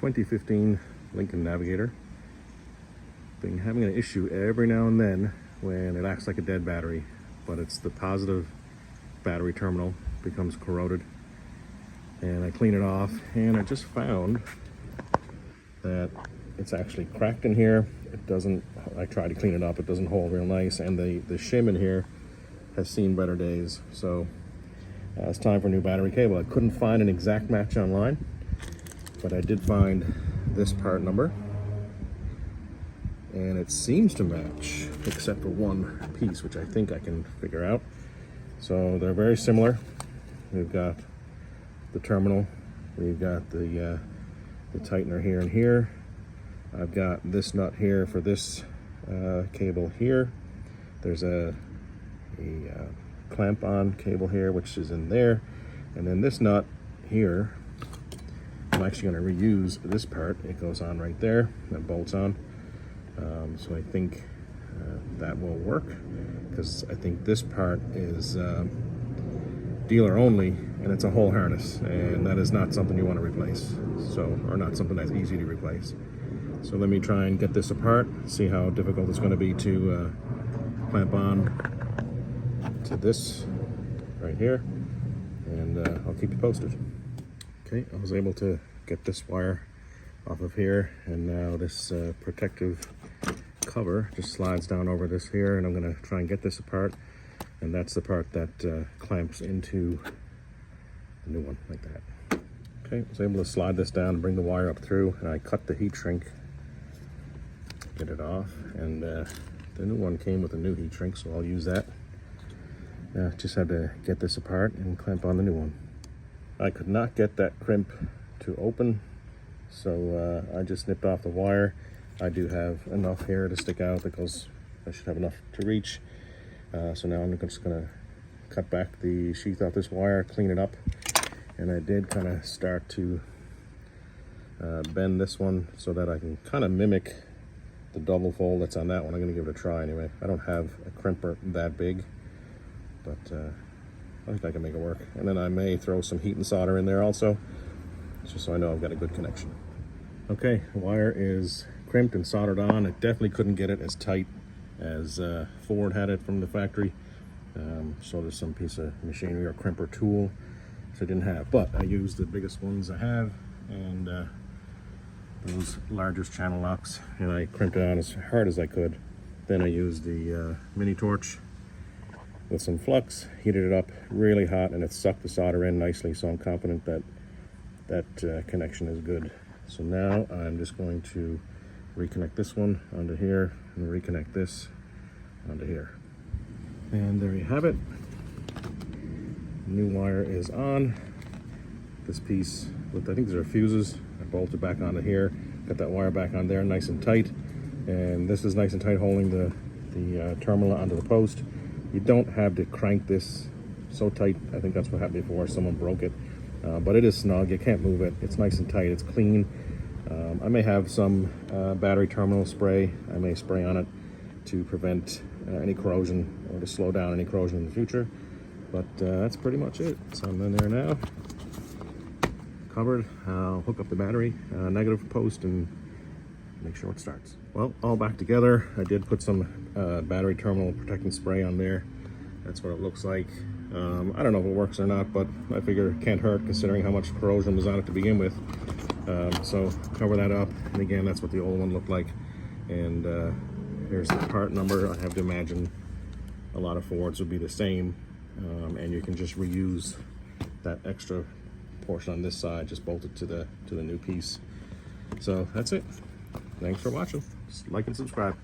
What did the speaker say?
2015 Lincoln Navigator. Been having an issue every now and then when it acts like a dead battery, but it's the positive battery terminal becomes corroded. And I clean it off, and I just found that it's actually cracked in here. It doesn't, I tried to clean it up, it doesn't hold real nice, and the shim in here has seen better days. So it's time for a new battery cable. I couldn't find an exact match online, but I did find this part number, and it seems to match except for one piece, which I think I can figure out. So they're very similar. We've got the terminal, we've got the tightener here and here. I've got this nut here for this cable here. There's a clamp on cable here, which is in there, and then this nut here, I'm actually going to reuse this part. It goes on right there, that bolts on. So I think that will work, because I think this part is dealer only, and it's a whole harness, and that is not something you want to replace, so, or not something that's easy to replace. So let me try and get this apart, see how difficult it's going to be to clamp on to this right here, and I'll keep you posted. Okay, I was able to get this wire off of here, and now this protective cover just slides down over this here, and I'm going to try and get this apart, and that's the part that clamps into the new one like that. Okay, I was able to slide this down and bring the wire up through, and I cut the heat shrink, get it off, and the new one came with a new heat shrink, so I'll use that. Just had to get this apart and clamp on the new one. I could not get that crimp to open, so I just snipped off the wire. I do have enough hair to stick out that goes, I should have enough to reach. So now I'm just gonna cut back the sheath off this wire, clean it up, and I did kind of start to bend this one so that I can kind of mimic the double fold that's on that one. I'm gonna give it a try anyway. I don't have a crimper that big, but I think I can make it work. And then I may throw some heat and solder in there also, just so I know I've got a good connection. Okay, the wire is crimped and soldered on. I definitely couldn't get it as tight as Ford had it from the factory. So there's some piece of machinery or crimper tool which I didn't have, but I used the biggest ones I have, and those largest channel locks, and I crimped it on as hard as I could. Then I used the mini torch with some flux, heated it up really hot, and it sucked the solder in nicely, so I'm confident that that connection is good. So now I'm just going to reconnect this one onto here and reconnect this onto here. And there you have it. New wire is on. This piece with, I think these are fuses, I bolted back onto here, got that wire back on there nice and tight, and this is nice and tight holding the terminal onto the post. You don't have to crank this so tight. I think that's what happened before, someone broke it, but it is snug, you can't move it, it's nice and tight, it's clean. I may have some battery terminal spray. I may spray on it to prevent any corrosion or to slow down any corrosion in the future. But that's pretty much it. So I'm in there now, covered. I'll hook up the battery, negative post, and make sure it starts. Well, all back together. I did put some battery terminal protecting spray on there. That's what it looks like. I don't know if it works or not, but I figure it can't hurt considering how much corrosion was on it to begin with. So cover that up, and again, that's what the old one looked like. And here's the part number. I have to imagine a lot of Fords would be the same, and you can just reuse that extra portion on this side, just bolt it to the new piece. So that's it. Thanks for watching. Just like and subscribe.